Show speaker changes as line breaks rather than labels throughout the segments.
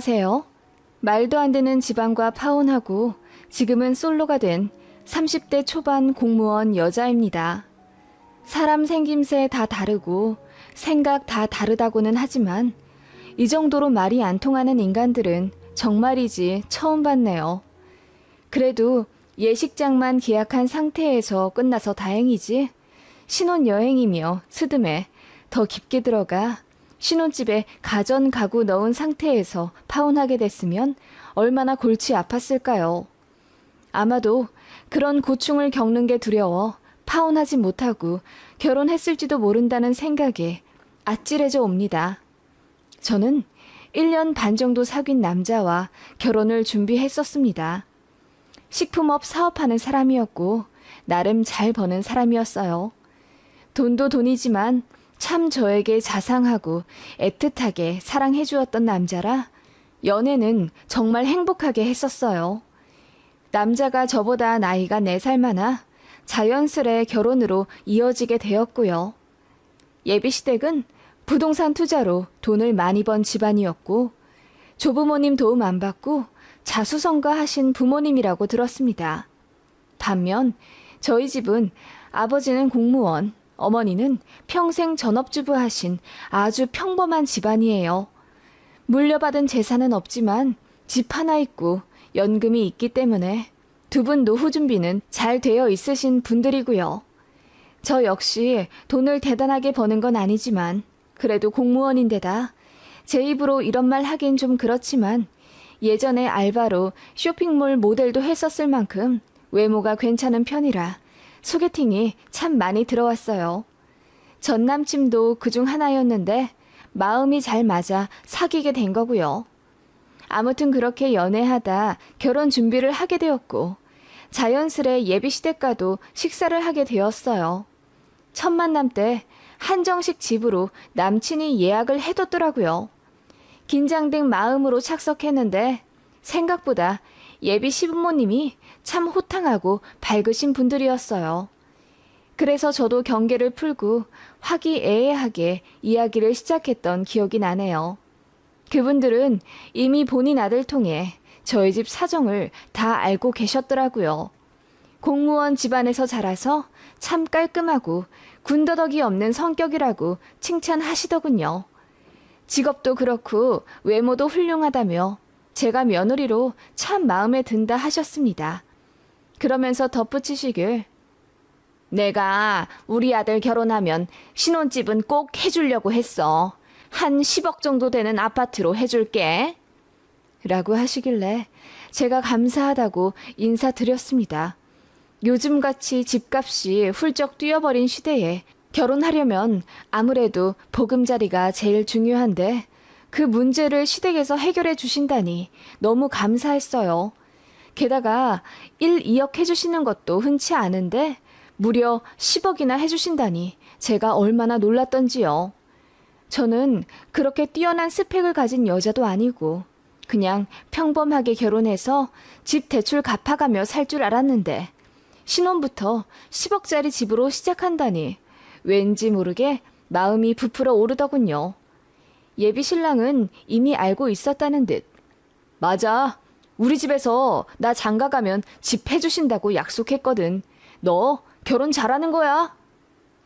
하세요. 말도 안 되는 집안과 파혼하고 지금은 솔로가 된 30대 초반 공무원 여자입니다. 사람 생김새 다 다르고 생각 다 다르다고는 하지만 이 정도로 말이 안 통하는 인간들은 정말이지 처음 봤네요. 그래도 예식장만 계약한 상태에서 끝나서 다행이지 신혼여행이며 스드메 더 깊게 들어가 신혼집에 가전 가구 넣은 상태에서 파혼하게 됐으면 얼마나 골치 아팠을까요? 아마도 그런 고충을 겪는 게 두려워 파혼하지 못하고 결혼했을지도 모른다는 생각에 아찔해져 옵니다. 저는 1년 반 정도 사귄 남자와 결혼을 준비했었습니다. 식품업 사업하는 사람이었고 나름 잘 버는 사람이었어요. 돈도 돈이지만 참 저에게 자상하고 애틋하게 사랑해 주었던 남자라 연애는 정말 행복하게 했었어요. 남자가 저보다 나이가 4살 많아 자연스레 결혼으로 이어지게 되었고요. 예비시댁은 부동산 투자로 돈을 많이 번 집안이었고 조부모님 도움 안 받고 자수성가하신 부모님이라고 들었습니다. 반면 저희 집은 아버지는 공무원, 어머니는 평생 전업주부 하신 아주 평범한 집안이에요. 물려받은 재산은 없지만 집 하나 있고 연금이 있기 때문에 두 분 노후 준비는 잘 되어 있으신 분들이고요. 저 역시 돈을 대단하게 버는 건 아니지만 그래도 공무원인데다 제 입으로 이런 말 하긴 좀 그렇지만 예전에 알바로 쇼핑몰 모델도 했었을 만큼 외모가 괜찮은 편이라 소개팅이 참 많이 들어왔어요. 전 남친도 그중 하나였는데 마음이 잘 맞아 사귀게 된 거고요. 아무튼 그렇게 연애하다 결혼 준비를 하게 되었고 자연스레 예비시댁과도 식사를 하게 되었어요. 첫 만남 때 한정식 집으로 남친이 예약을 해뒀더라고요. 긴장된 마음으로 착석했는데 생각보다 예비 시부모님이 참 호탕하고 밝으신 분들이었어요. 그래서 저도 경계를 풀고 화기애애하게 이야기를 시작했던 기억이 나네요. 그분들은 이미 본인 아들 통해 저희 집 사정을 다 알고 계셨더라고요. 공무원 집안에서 자라서 참 깔끔하고 군더더기 없는 성격이라고 칭찬하시더군요. 직업도 그렇고 외모도 훌륭하다며 제가 며느리로 참 마음에 든다 하셨습니다. 그러면서 덧붙이시길 내가 우리 아들 결혼하면 신혼집은 꼭 해주려고 했어. 한 10억 정도 되는 아파트로 해줄게. 라고 하시길래 제가 감사하다고 인사드렸습니다. 요즘같이 집값이 훌쩍 뛰어버린 시대에 결혼하려면 아무래도 보금자리가 제일 중요한데 그 문제를 시댁에서 해결해 주신다니 너무 감사했어요. 게다가 1, 2억 해주시는 것도 흔치 않은데 무려 10억이나 해주신다니 제가 얼마나 놀랐던지요. 저는 그렇게 뛰어난 스펙을 가진 여자도 아니고 그냥 평범하게 결혼해서 집 대출 갚아가며 살 줄 알았는데 신혼부터 10억짜리 집으로 시작한다니 왠지 모르게 마음이 부풀어 오르더군요. 예비 신랑은 이미 알고 있었다는 듯 맞아. 우리 집에서 나 장가 가면 집 해주신다고 약속했거든. 너 결혼 잘하는 거야.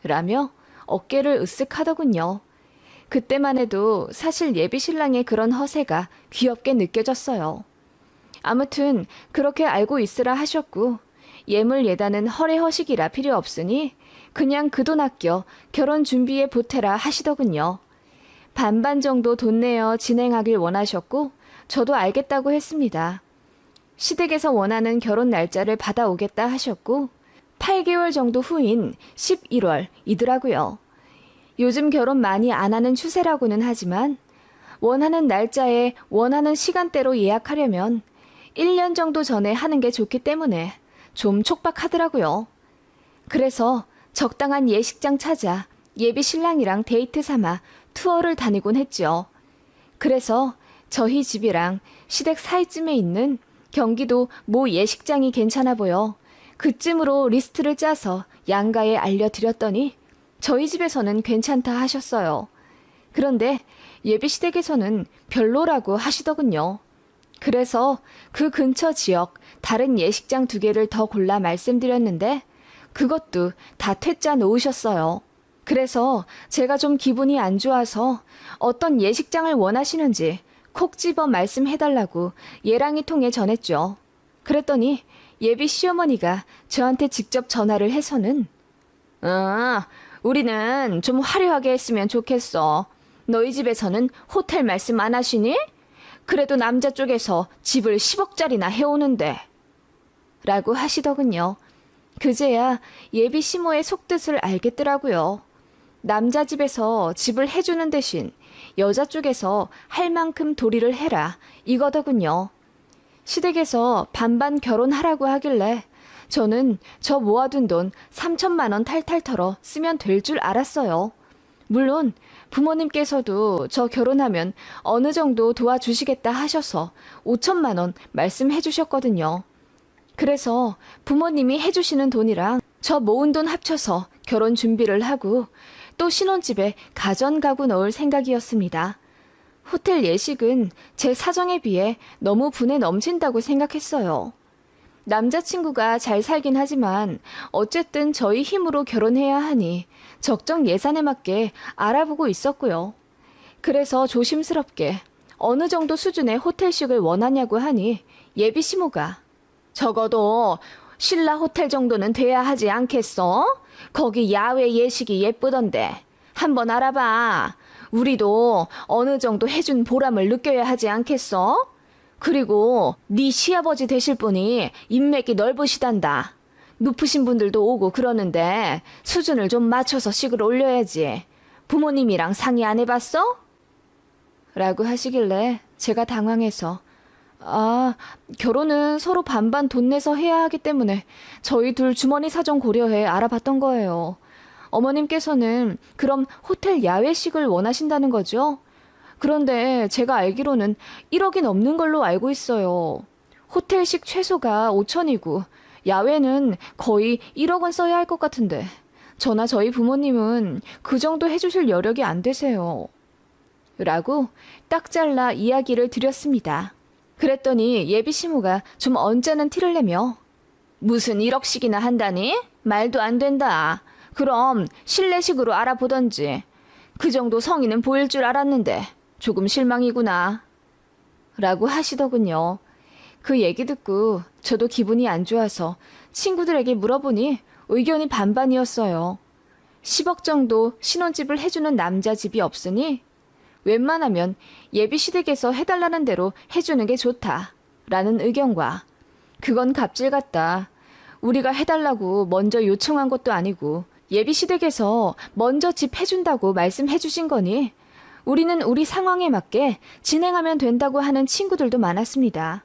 라며 어깨를 으쓱하더군요. 그때만 해도 사실 예비 신랑의 그런 허세가 귀엽게 느껴졌어요. 아무튼 그렇게 알고 있으라 하셨고 예물 예단은 허례허식이라 필요 없으니 그냥 그 돈 아껴 결혼 준비에 보태라 하시더군요. 반반 정도 돈 내어 진행하길 원하셨고 저도 알겠다고 했습니다. 시댁에서 원하는 결혼 날짜를 받아오겠다 하셨고 8개월 정도 후인 11월이더라고요. 요즘 결혼 많이 안 하는 추세라고는 하지만 원하는 날짜에 원하는 시간대로 예약하려면 1년 정도 전에 하는 게 좋기 때문에 좀 촉박하더라고요. 그래서 적당한 예식장 찾아 예비 신랑이랑 데이트 삼아 투어를 다니곤 했죠. 그래서 저희 집이랑 시댁 사이쯤에 있는 경기도 모 예식장이 괜찮아 보여 그쯤으로 리스트를 짜서 양가에 알려드렸더니 저희 집에서는 괜찮다 하셨어요. 그런데 예비시댁에서는 별로라고 하시더군요. 그래서 그 근처 지역 다른 예식장 2개를 더 골라 말씀드렸는데 그것도 다 퇴짜 놓으셨어요. 그래서 제가 좀 기분이 안 좋아서 어떤 예식장을 원하시는지 콕 집어 말씀해달라고 예랑이 통해 전했죠. 그랬더니 예비 시어머니가 저한테 직접 전화를 해서는 우리는 좀 화려하게 했으면 좋겠어. 너희 집에서는 호텔 말씀 안 하시니? 그래도 남자 쪽에서 집을 10억짜리나 해오는데 라고 하시더군요. 그제야 예비 시모의 속뜻을 알겠더라고요. 남자 집에서 집을 해주는 대신 여자 쪽에서 할 만큼 도리를 해라 이거더군요. 시댁에서 반반 결혼하라고 하길래 저는 저 모아둔 돈 3천만 원 탈탈 털어 쓰면 될 줄 알았어요. 물론 부모님께서도 저 결혼하면 어느 정도 도와주시겠다 하셔서 5천만 원 말씀해 주셨거든요. 그래서 부모님이 해주시는 돈이랑 저 모은 돈 합쳐서 결혼 준비를 하고 또 신혼집에 가전 가구 넣을 생각이었습니다. 호텔 예식은 제 사정에 비해 너무 분에 넘친다고 생각했어요. 남자친구가 잘 살긴 하지만 어쨌든 저희 힘으로 결혼해야 하니 적정 예산에 맞게 알아보고 있었고요. 그래서 조심스럽게 어느 정도 수준의 호텔식을 원하냐고 하니 예비 시모가 적어도 신라 호텔 정도는 돼야 하지 않겠어? 거기 야외 예식이 예쁘던데 한번 알아봐. 우리도 어느 정도 해준 보람을 느껴야 하지 않겠어? 그리고 네 시아버지 되실 분이 인맥이 넓으시단다. 높으신 분들도 오고 그러는데 수준을 좀 맞춰서 식을 올려야지. 부모님이랑 상의 안 해봤어? 라고 하시길래 제가 당황해서 결혼은 서로 반반 돈 내서 해야 하기 때문에 저희 둘 주머니 사정 고려해 알아봤던 거예요. 어머님께서는 그럼 호텔 야외식을 원하신다는 거죠? 그런데 제가 알기로는 1억이 넘는 걸로 알고 있어요. 호텔식 최소가 5천이고 야외는 거의 1억은 써야 할 것 같은데 저나 저희 부모님은 그 정도 해주실 여력이 안 되세요. 라고 딱 잘라 이야기를 드렸습니다. 그랬더니 예비 시모가 좀 언짢은 티를 내며 무슨 1억씩이나 한다니? 말도 안 된다. 그럼 실내식으로 알아보던지. 그 정도 성의는 보일 줄 알았는데 조금 실망이구나. 라고 하시더군요. 그 얘기 듣고 저도 기분이 안 좋아서 친구들에게 물어보니 의견이 반반이었어요. 10억 정도 신혼집을 해주는 남자 집이 없으니 웬만하면 예비시댁에서 해달라는 대로 해주는 게 좋다 라는 의견과 그건 갑질 같다. 우리가 해달라고 먼저 요청한 것도 아니고 예비시댁에서 먼저 집 해준다고 말씀해 주신 거니 우리는 우리 상황에 맞게 진행하면 된다고 하는 친구들도 많았습니다.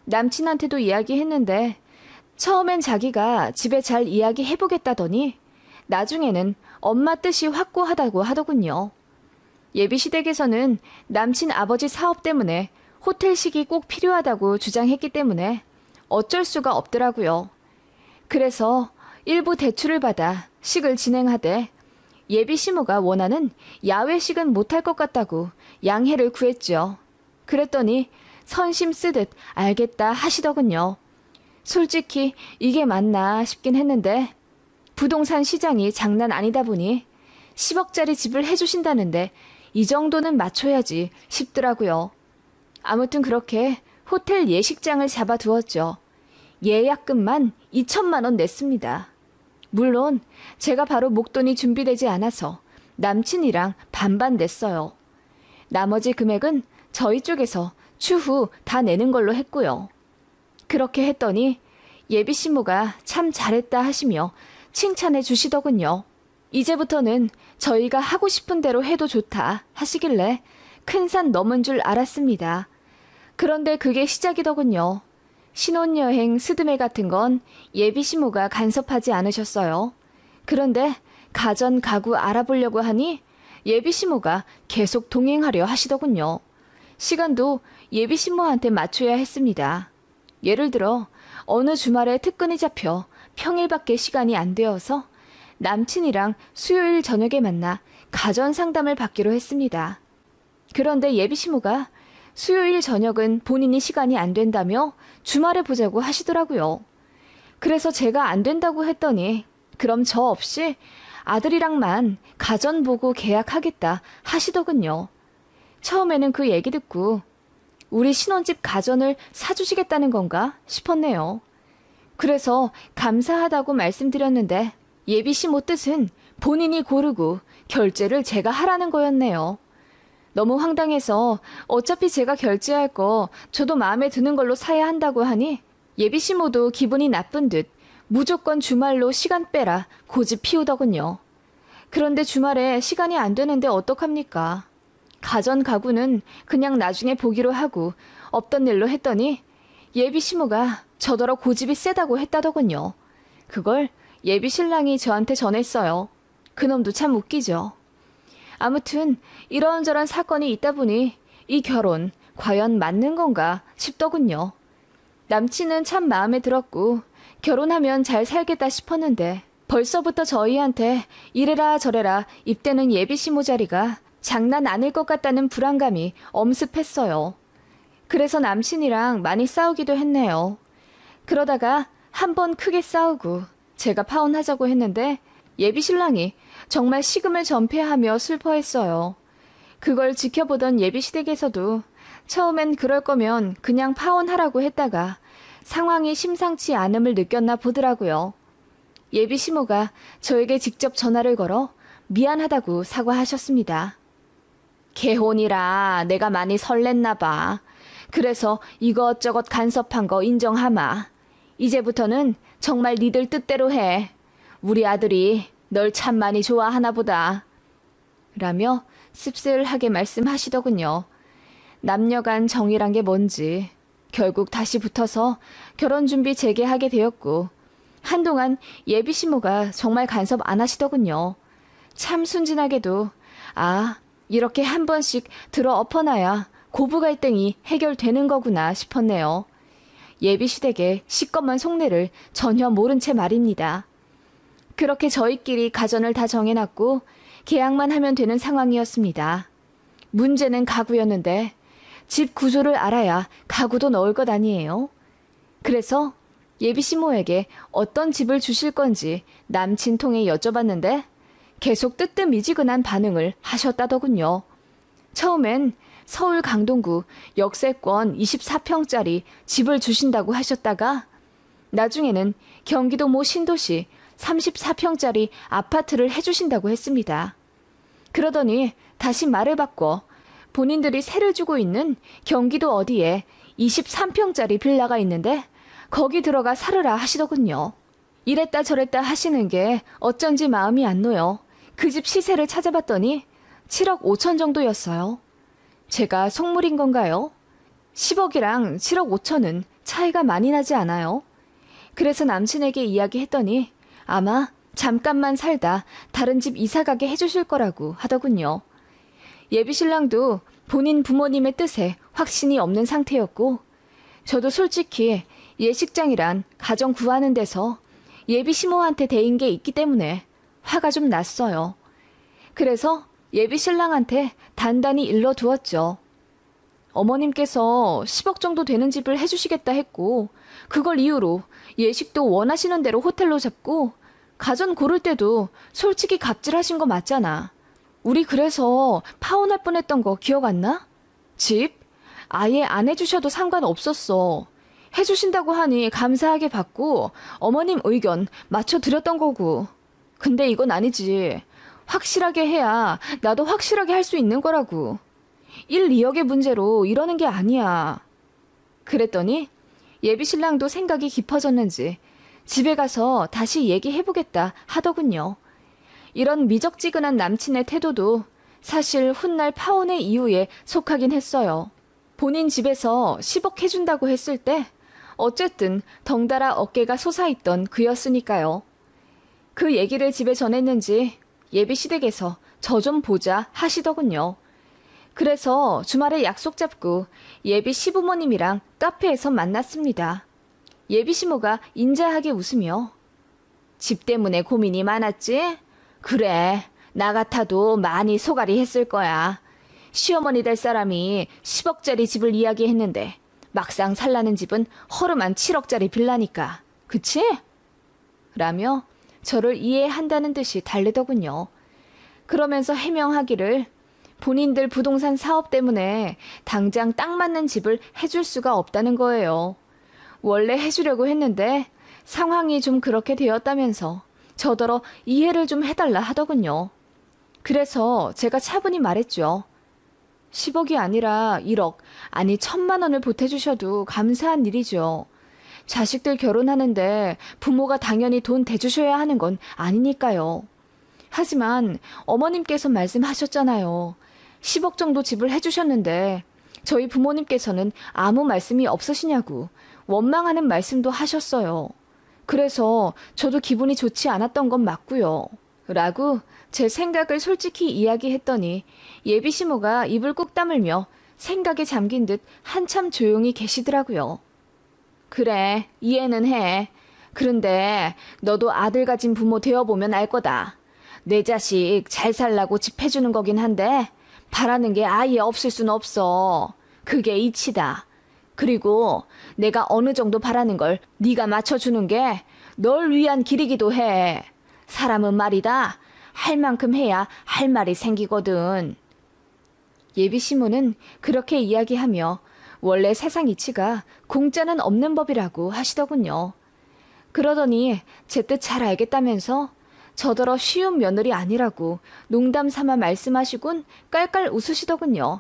남친한테도 이야기했는데 처음엔 자기가 집에 잘 이야기해보겠다더니 나중에는 엄마 뜻이 확고하다고 하더군요. 예비시댁에서는 남친 아버지 사업 때문에 호텔식이 꼭 필요하다고 주장했기 때문에 어쩔 수가 없더라고요. 그래서 일부 대출을 받아 식을 진행하되 예비 시모가 원하는 야외식은 못할 것 같다고 양해를 구했죠. 그랬더니 선심 쓰듯 알겠다 하시더군요. 솔직히 이게 맞나 싶긴 했는데 부동산 시장이 장난 아니다 보니 10억짜리 집을 해주신다는데 이 정도는 맞춰야지 싶더라고요. 아무튼 그렇게 호텔 예식장을 잡아두었죠. 예약금만 2천만 원 냈습니다. 물론 제가 바로 목돈이 준비되지 않아서 남친이랑 반반 냈어요. 나머지 금액은 저희 쪽에서 추후 다 내는 걸로 했고요. 그렇게 했더니 예비 시모가 참 잘했다 하시며 칭찬해 주시더군요. 이제부터는 저희가 하고 싶은 대로 해도 좋다 하시길래 큰 산 넘은 줄 알았습니다. 그런데 그게 시작이더군요. 신혼여행 스드메 같은 건 예비 시모가 간섭하지 않으셨어요. 그런데 가전 가구 알아보려고 하니 예비 시모가 계속 동행하려 하시더군요. 시간도 예비 시모한테 맞춰야 했습니다. 예를 들어 어느 주말에 특근이 잡혀 평일밖에 시간이 안 되어서 남친이랑 수요일 저녁에 만나 가전 상담을 받기로 했습니다. 그런데 예비 시모가 수요일 저녁은 본인이 시간이 안 된다며 주말에 보자고 하시더라고요. 그래서 제가 안 된다고 했더니 그럼 저 없이 아들이랑만 가전 보고 계약하겠다 하시더군요. 처음에는 그 얘기 듣고 우리 신혼집 가전을 사주시겠다는 건가 싶었네요. 그래서 감사하다고 말씀드렸는데 예비 시모 뜻은 본인이 고르고 결제를 제가 하라는 거였네요. 너무 황당해서 어차피 제가 결제할 거 저도 마음에 드는 걸로 사야 한다고 하니 예비 시모도 기분이 나쁜 듯 무조건 주말로 시간 빼라 고집 피우더군요. 그런데 주말에 시간이 안 되는데 어떡합니까? 가전 가구는 그냥 나중에 보기로 하고 없던 일로 했더니 예비 시모가 저더러 고집이 세다고 했다더군요. 그걸 예비 신랑이 저한테 전했어요. 그놈도 참 웃기죠. 아무튼 이런저런 사건이 있다 보니 이 결혼 과연 맞는 건가 싶더군요. 남친은 참 마음에 들었고 결혼하면 잘 살겠다 싶었는데 벌써부터 저희한테 이래라 저래라 입대는 예비 시모 자리가 장난 아닐 것 같다는 불안감이 엄습했어요. 그래서 남친이랑 많이 싸우기도 했네요. 그러다가 한 번 크게 싸우고 제가 파혼하자고 했는데 예비 신랑이 정말 식음을 전폐하며 슬퍼했어요. 그걸 지켜보던 예비 시댁에서도 처음엔 그럴 거면 그냥 파혼하라고 했다가 상황이 심상치 않음을 느꼈나 보더라고요. 예비 시모가 저에게 직접 전화를 걸어 미안하다고 사과하셨습니다. 개혼이라 내가 많이 설렜나 봐. 그래서 이것저것 간섭한 거 인정하마. 이제부터는 정말 니들 뜻대로 해. 우리 아들이 널 참 많이 좋아하나 보다. 라며 씁쓸하게 말씀하시더군요. 남녀간 정이란 게 뭔지 결국 다시 붙어서 결혼 준비 재개하게 되었고 한동안 예비 시모가 정말 간섭 안 하시더군요. 참 순진하게도 이렇게 한 번씩 들어 엎어놔야 고부 갈등이 해결되는 거구나 싶었네요. 예비 시댁의 시꺼먼 속내를 전혀 모른 채 말입니다. 그렇게 저희끼리 가전을 다 정해놨고 계약만 하면 되는 상황이었습니다. 문제는 가구였는데 집 구조를 알아야 가구도 넣을 것 아니에요. 그래서 예비 시모에게 어떤 집을 주실 건지 남친 통해 여쭤봤는데 계속 뜨뜻미지근한 반응을 하셨다더군요. 처음엔 서울 강동구 역세권 24평짜리 집을 주신다고 하셨다가 나중에는 경기도 모 신도시 34평짜리 아파트를 해주신다고 했습니다. 그러더니 다시 말을 바꿔 본인들이 세를 주고 있는 경기도 어디에 23평짜리 빌라가 있는데 거기 들어가 살으라 하시더군요. 이랬다 저랬다 하시는 게 어쩐지 마음이 안 놓여 그 집 시세를 찾아봤더니 7억 5천 정도였어요. 제가 속물인 건가요? 10억이랑 7억 5천은 차이가 많이 나지 않아요. 그래서 남친에게 이야기했더니 아마 잠깐만 살다 다른 집 이사가게 해주실 거라고 하더군요. 예비 신랑도 본인 부모님의 뜻에 확신이 없는 상태였고 저도 솔직히 예식장이란 가정 구하는 데서 예비 시모한테 대인 게 있기 때문에 화가 좀 났어요. 그래서 예비 신랑한테 단단히 일러두었죠. 어머님께서 10억 정도 되는 집을 해주시겠다 했고 그걸 이유로 예식도 원하시는 대로 호텔로 잡고 가전 고를 때도 솔직히 갑질하신 거 맞잖아. 우리 그래서 파혼할 뻔했던 거 기억 안 나? 집? 아예 안 해주셔도 상관없었어. 해주신다고 하니 감사하게 받고 어머님 의견 맞춰드렸던 거고. 근데 이건 아니지. 확실하게 해야 나도 확실하게 할 수 있는 거라고. 1, 2억의 문제로 이러는 게 아니야. 그랬더니 예비 신랑도 생각이 깊어졌는지 집에 가서 다시 얘기해보겠다 하더군요. 이런 미적지근한 남친의 태도도 사실 훗날 파혼의 이유에 속하긴 했어요. 본인 집에서 10억 해준다고 했을 때 어쨌든 덩달아 어깨가 솟아있던 그였으니까요. 그 얘기를 집에 전했는지 예비 시댁에서 저 좀 보자 하시더군요. 그래서 주말에 약속 잡고 예비 시부모님이랑 카페에서 만났습니다. 예비 시모가 인자하게 웃으며 집 때문에 고민이 많았지? 그래, 나 같아도 많이 소갈이 했을 거야. 시어머니 될 사람이 10억짜리 집을 이야기했는데 막상 살라는 집은 허름한 7억짜리 빌라니까. 그치? 라며 저를 이해한다는 듯이 달래더군요. 그러면서 해명하기를 본인들 부동산 사업 때문에 당장 딱 맞는 집을 해줄 수가 없다는 거예요. 원래 해주려고 했는데 상황이 좀 그렇게 되었다면서 저더러 이해를 좀 해달라 하더군요. 그래서 제가 차분히 말했죠. 10억이 아니라 1억, 아니 1,000만 원을 보태주셔도 감사한 일이죠. 자식들 결혼하는데 부모가 당연히 돈 대주셔야 하는 건 아니니까요. 하지만 어머님께서 말씀하셨잖아요. 10억 정도 집을 해주셨는데 저희 부모님께서는 아무 말씀이 없으시냐고 원망하는 말씀도 하셨어요. 그래서 저도 기분이 좋지 않았던 건 맞고요. 라고 제 생각을 솔직히 이야기했더니 예비 시모가 입을 꾹 다물며 생각에 잠긴 듯 한참 조용히 계시더라고요. 그래, 이해는 해. 그런데 너도 아들 가진 부모 되어보면 알 거다. 내 자식 잘 살라고 집 해주는 거긴 한데 바라는 게 아예 없을 순 없어. 그게 이치다. 그리고 내가 어느 정도 바라는 걸 네가 맞춰주는 게 널 위한 길이기도 해. 사람은 말이다. 할 만큼 해야 할 말이 생기거든. 예비 시모는 그렇게 이야기하며 원래 세상 이치가 공짜는 없는 법이라고 하시더군요. 그러더니 제 뜻 잘 알겠다면서 저더러 쉬운 며느리 아니라고 농담 삼아 말씀하시곤 깔깔 웃으시더군요.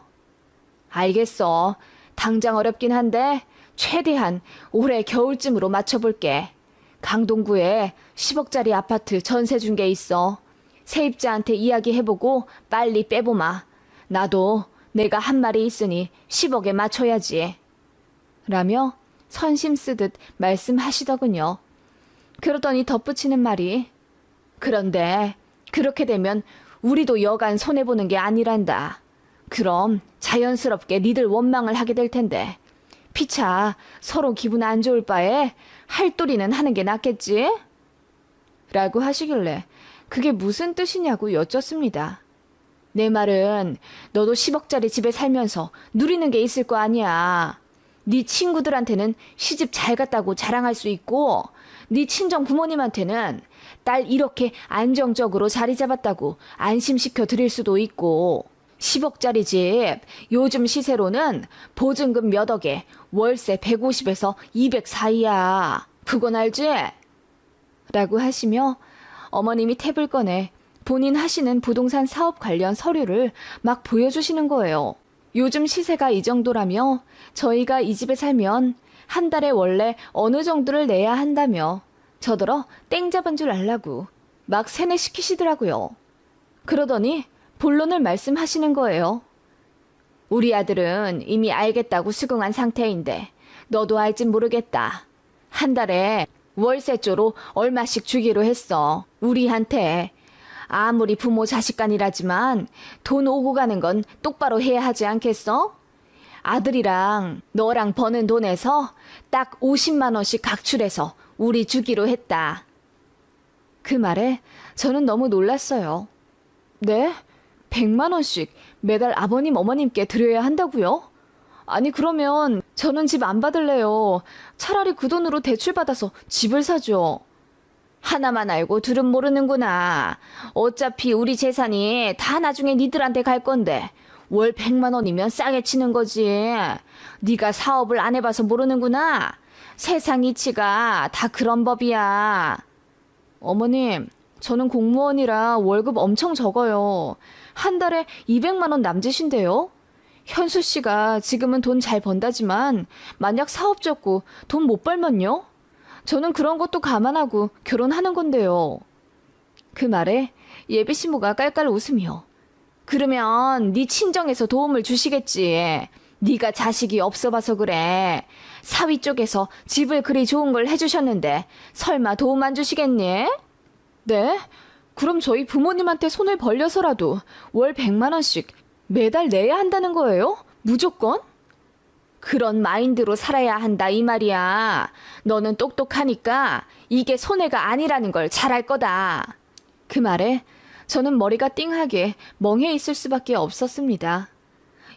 알겠어. 당장 어렵긴 한데 최대한 올해 겨울쯤으로 맞춰볼게. 강동구에 10억짜리 아파트 전세 준 게 있어. 세입자한테 이야기해보고 빨리 빼보마. 나도 내가 한 말이 있으니 10억에 맞춰야지. 라며 선심 쓰듯 말씀하시더군요. 그러더니 덧붙이는 말이 그런데 그렇게 되면 우리도 여간 손해보는 게 아니란다. 그럼 자연스럽게 니들 원망을 하게 될 텐데 피차 서로 기분 안 좋을 바에 할도리는 하는 게 낫겠지? 라고 하시길래 그게 무슨 뜻이냐고 여쭙습니다. 내 말은 너도 10억짜리 집에 살면서 누리는 게 있을 거 아니야. 네 친구들한테는 시집 잘 갔다고 자랑할 수 있고 네 친정 부모님한테는 딸 이렇게 안정적으로 자리 잡았다고 안심시켜 드릴 수도 있고 10억짜리 집 요즘 시세로는 보증금 몇 억에 월세 150에서 200 사이야. 그건 알지? 라고 하시며 어머님이 탭을 꺼내 본인 하시는 부동산 사업 관련 서류를 막 보여주시는 거예요. 요즘 시세가 이 정도라며 저희가 이 집에 살면 한 달에 원래 어느 정도를 내야 한다며 저더러 땡 잡은 줄 알라고 막 세뇌시키시더라고요. 그러더니 본론을 말씀하시는 거예요. 우리 아들은 이미 알겠다고 수긍한 상태인데 너도 알진 모르겠다. 한 달에 월세조로 얼마씩 주기로 했어. 우리한테. 아무리 부모 자식 간이라지만 돈 오고 가는 건 똑바로 해야 하지 않겠어? 아들이랑 너랑 버는 돈에서 딱 50만 원씩 각출해서 우리 주기로 했다. 그 말에 저는 너무 놀랐어요. 네? 100만 원씩 매달 아버님 어머님께 드려야 한다고요? 아니 그러면 저는 집 안 받을래요. 차라리 그 돈으로 대출받아서 집을 사죠. 하나만 알고 둘은 모르는구나. 어차피 우리 재산이 다 나중에 니들한테 갈 건데 월 100만 원이면 싸게 치는 거지. 네가 사업을 안 해봐서 모르는구나. 세상 이치가 다 그런 법이야. 어머님, 저는 공무원이라 월급 엄청 적어요. 한 달에 200만 원 남짓인데요. 현수 씨가 지금은 돈 잘 번다지만 만약 사업 접고 돈 못 벌면요? 저는 그런 것도 감안하고 결혼하는 건데요. 그 말에 예비 시모가 깔깔 웃으며 그러면 네 친정에서 도움을 주시겠지. 네가 자식이 없어 봐서 그래. 사위 쪽에서 집을 그리 좋은 걸 해주셨는데 설마 도움 안 주시겠니? 네? 그럼 저희 부모님한테 손을 벌려서라도 월 100만 원씩 매달 내야 한다는 거예요? 무조건? 그런 마인드로 살아야 한다 이 말이야. 너는 똑똑하니까 이게 손해가 아니라는 걸 잘 알 거다. 그 말에 저는 머리가 띵하게 멍해 있을 수밖에 없었습니다.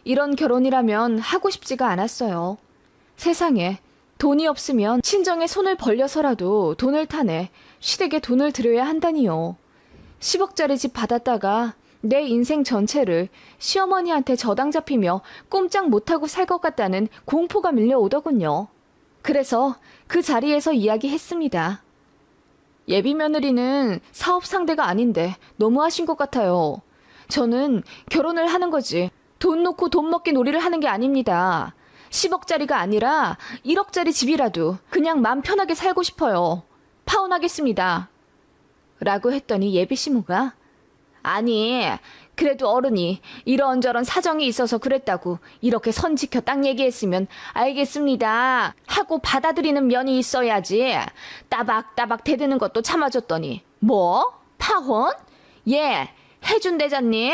이런 결혼이라면 하고 싶지가 않았어요. 세상에 돈이 없으면 친정에 손을 벌려서라도 돈을 타내 시댁에 돈을 들여야 한다니요. 10억짜리 집 받았다가 내 인생 전체를 시어머니한테 저당 잡히며 꼼짝 못하고 살 것 같다는 공포가 밀려오더군요. 그래서 그 자리에서 이야기했습니다. 예비 며느리는 사업 상대가 아닌데 너무하신 것 같아요. 저는 결혼을 하는 거지 돈 놓고 돈 먹기 놀이를 하는 게 아닙니다. 10억짜리가 아니라 1억짜리 집이라도 그냥 마음 편하게 살고 싶어요. 파혼하겠습니다. 라고 했더니 예비 시모가 아니 그래도 어른이 이런저런 사정이 있어서 그랬다고 이렇게 선 지켜 딱 얘기했으면 알겠습니다 하고 받아들이는 면이 있어야지. 따박따박 대드는 것도 참아줬더니 뭐? 파혼? 예 해준대잖니.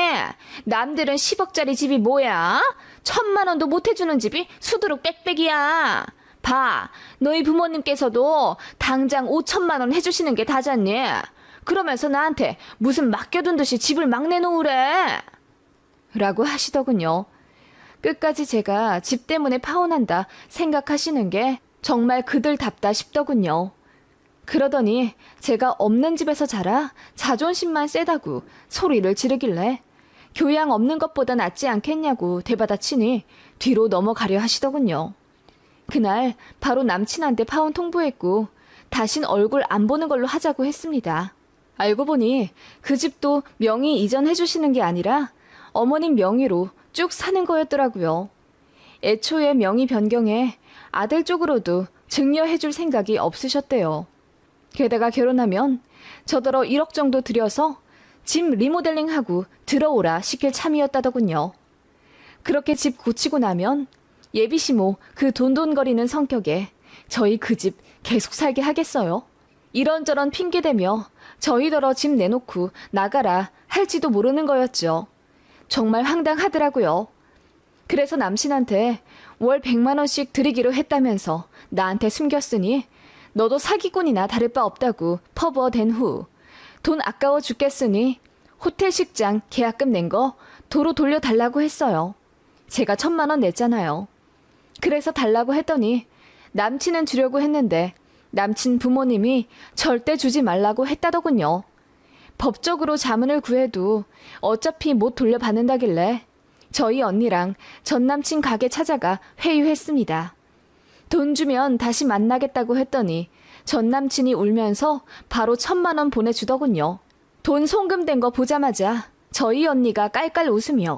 남들은 10억짜리 집이 뭐야? 1,000만 원도 못 해주는 집이 수두룩 빽빽이야. 봐 너희 부모님께서도 당장 5천만 원 해주시는 게 다잖니. 그러면서 나한테 무슨 맡겨둔 듯이 집을 막 내놓으래. 라고 하시더군요. 끝까지 제가 집 때문에 파혼한다 생각하시는 게 정말 그들답다 싶더군요. 그러더니 제가 없는 집에서 자라 자존심만 세다고 소리를 지르길래 교양 없는 것보다 낫지 않겠냐고 되받아치니 뒤로 넘어가려 하시더군요. 그날 바로 남친한테 파혼 통보했고 다신 얼굴 안 보는 걸로 하자고 했습니다. 알고 보니 그 집도 명의 이전해 주시는 게 아니라 어머님 명의로 쭉 사는 거였더라고요. 애초에 명의 변경에 아들 쪽으로도 증여해 줄 생각이 없으셨대요. 게다가 결혼하면 저더러 1억 정도 들여서 집 리모델링하고 들어오라 시킬 참이었다더군요. 그렇게 집 고치고 나면 예비시모 그 돈돈거리는 성격에 저희 그 집 계속 살게 하겠어요? 이런저런 핑계대며 저희더러 집 내놓고 나가라 할지도 모르는 거였죠. 정말 황당하더라고요. 그래서 남친한테 월 100만 원씩 드리기로 했다면서 나한테 숨겼으니 너도 사기꾼이나 다를 바 없다고 퍼부어댄 후 돈 아까워 죽겠으니 호텔 식장 계약금 낸 거 도로 돌려달라고 했어요. 제가 1,000만 원 냈잖아요. 그래서 달라고 했더니 남친은 주려고 했는데 남친 부모님이 절대 주지 말라고 했다더군요. 법적으로 자문을 구해도 어차피 못 돌려받는다길래 저희 언니랑 전 남친 가게 찾아가 회유했습니다. 돈 주면 다시 만나겠다고 했더니 전 남친이 울면서 바로 1,000만 원 보내주더군요. 돈 송금된 거 보자마자 저희 언니가 깔깔 웃으며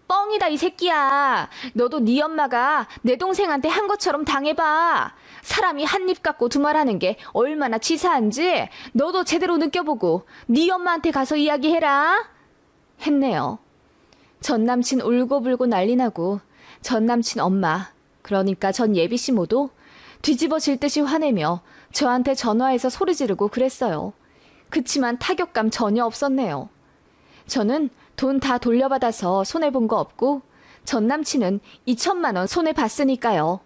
뻥이다 이 새끼야. 너도 네 엄마가 내 동생한테 한 것처럼 당해봐. 사람이 한 입 갖고 두말하는 게 얼마나 치사한지 너도 제대로 느껴보고 네 엄마한테 가서 이야기해라. 했네요. 전 남친 울고불고 난리나고 전 남친 엄마 그러니까 전 예비시모도 뒤집어질 듯이 화내며 저한테 전화해서 소리 지르고 그랬어요. 그치만 타격감 전혀 없었네요. 저는 돈 다 돌려받아서 손해본 거 없고 전 남친은 2,000만 원 손해봤으니까요.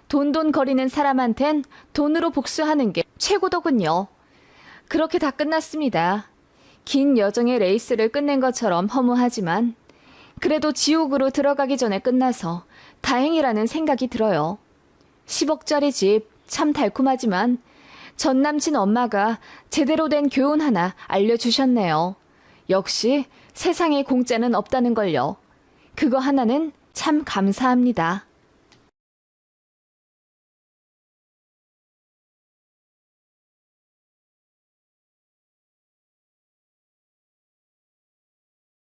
돈돈거리는 사람한텐 돈으로 복수하는 게 최고더군요. 그렇게 다 끝났습니다. 긴 여정의 레이스를 끝낸 것처럼 허무하지만 그래도 지옥으로 들어가기 전에 끝나서 다행이라는 생각이 들어요. 10억짜리 집 참 달콤하지만 전 남친 엄마가 제대로 된 교훈 하나 알려주셨네요. 역시 세상에 공짜는 없다는 걸요. 그거 하나는 참 감사합니다.